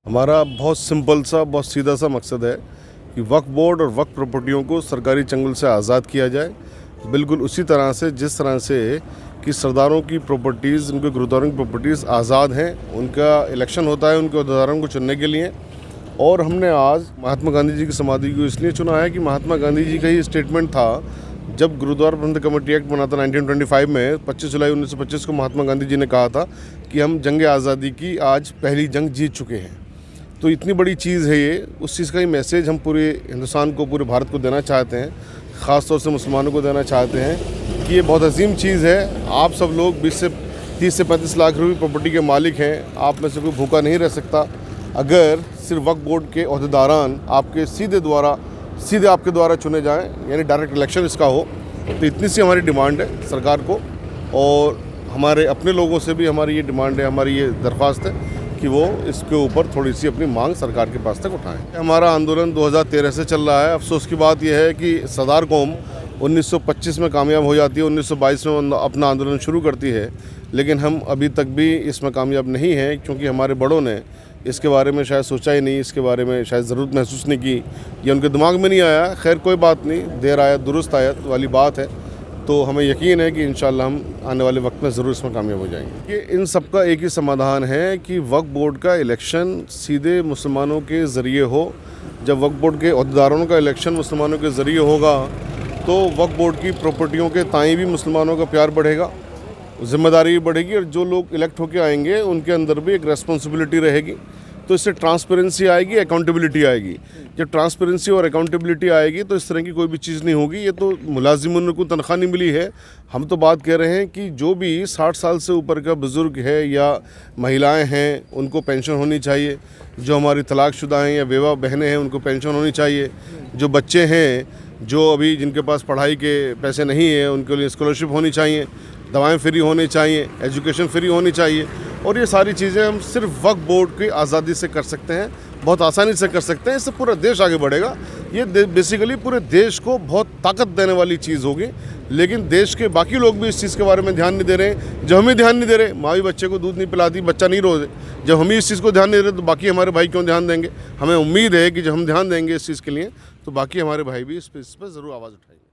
हमारा बहुत सिंपल सा बहुत सीधा सा मकसद है कि वक्फ बोर्ड और वक्फ प्रॉपर्टियों को सरकारी चंगुल से आज़ाद किया जाए। बिल्कुल उसी तरह से जिस तरह से कि सरदारों की प्रॉपर्टीज़, उनके गुरुद्वारों की प्रॉपर्टीज़ आज़ाद हैं, उनका इलेक्शन होता है उनके उहदेदारों को चुनने के लिए। और हमने आज महात्मा गांधी जी की समाधि को इसलिए चुना है कि महात्मा गांधी जी का ही स्टेटमेंट था जब गुरुद्वारा प्रबंधक कमेटी एक्ट बना था 1925 में। 25 जुलाई 1925 को महात्मा गांधी जी ने कहा था कि हम जंग आज़ादी की आज पहली जंग जीत चुके हैं। तो इतनी बड़ी चीज़ है ये, उस चीज़ का ही मैसेज हम पूरे हिंदुस्तान को, पूरे भारत को देना चाहते हैं, ख़ास तौर से मुसलमानों को देना चाहते हैं कि ये बहुत अजीम चीज़ है। आप सब लोग 30 से 35 लाख रुपए प्रॉपर्टी के मालिक हैं। आप में से कोई भूखा नहीं रह सकता अगर सिर्फ वक्फ बोर्ड के ओहदेदारान आपके सीधे आपके द्वारा चुने जाएं, यानी डायरेक्ट इलेक्शन इसका हो। तो इतनी सी हमारी डिमांड है सरकार को, और हमारे अपने लोगों से भी हमारी ये डिमांड है, हमारी ये दरख्वास्त है कि वो इसके ऊपर थोड़ी सी अपनी मांग सरकार के पास तक उठाएं। हमारा आंदोलन 2013 से चल रहा है। अफसोस की बात यह है कि सरदार कौम 1925 में कामयाब हो जाती है, 1922 में अपना आंदोलन शुरू करती है, लेकिन हम अभी तक भी इसमें कामयाब नहीं हैं क्योंकि हमारे बड़ों ने इसके बारे में शायद सोचा ही नहीं, इसके बारे में शायद ज़रूरत महसूस नहीं की या उनके दिमाग में नहीं आया। खैर कोई बात नहीं, देर आयत दुरुस्त आयत वाली बात है। तो हमें यकीन है कि इंशाअल्लाह हम आने वाले वक्त में ज़रूर इसमें कामयाब हो जाएंगे। कि इन सब का एक ही समाधान है कि वक्फ बोर्ड का इलेक्शन सीधे मुसलमानों के ज़रिए हो। जब वक्फ बोर्ड के अहदेदारों का इलेक्शन मुसलमानों के ज़रिए होगा तो वक्फ बोर्ड की प्रॉपर्टियों के ताईं भी मुसलमानों का प्यार बढ़ेगा, ज़िम्मेदारी भी बढ़ेगी, और जो लोग इलेक्ट होकर आएंगे उनके अंदर भी एक रेस्पॉन्सिबिलिटी रहेगी। तो इससे ट्रांसपेरेंसी आएगी, अकाउंटेबिलिटी आएगी। जब ट्रांसपेरेंसी और अकाउंटेबिलिटी आएगी तो इस तरह की कोई भी चीज़ नहीं होगी। ये तो मुलाजिमों को तनख्वाह नहीं मिली है, हम तो बात कह रहे हैं कि जो भी 60 साल से ऊपर का बुज़ुर्ग है या महिलाएं हैं उनको पेंशन होनी चाहिए, जो हमारी तलाकशुदा हैं या बेवा बहनें हैं उनको पेंशन होनी चाहिए, जो बच्चे हैं जो अभी जिनके पास पढ़ाई के पैसे नहीं है उनके लिए स्कॉलरशिप होनी चाहिए, दवाएं फ्री होनी चाहिए, एजुकेशन फ्री होनी चाहिए। और ये सारी चीज़ें हम सिर्फ वक्फ बोर्ड की आज़ादी से कर सकते हैं, बहुत आसानी से कर सकते हैं। इससे पूरा देश आगे बढ़ेगा। ये बेसिकली पूरे देश को बहुत ताकत देने वाली चीज़ होगी। लेकिन देश के बाकी लोग भी इस चीज़ के बारे में ध्यान नहीं दे रहे हैं। जब हमें ध्यान नहीं दे रहे, माँ भी बच्चे को दूध नहीं पिलाती, बच्चा नहीं रो रहे। जब हम ही इस चीज़ को ध्यान नहीं दे रहे तो बाकी हमारे भाई क्यों ध्यान देंगे। हमें उम्मीद है कि जब हम ध्यान देंगे इस चीज़ के लिए तो बाकी हमारे भाई भी इस पर ज़रूर आवाज़ उठाएंगे।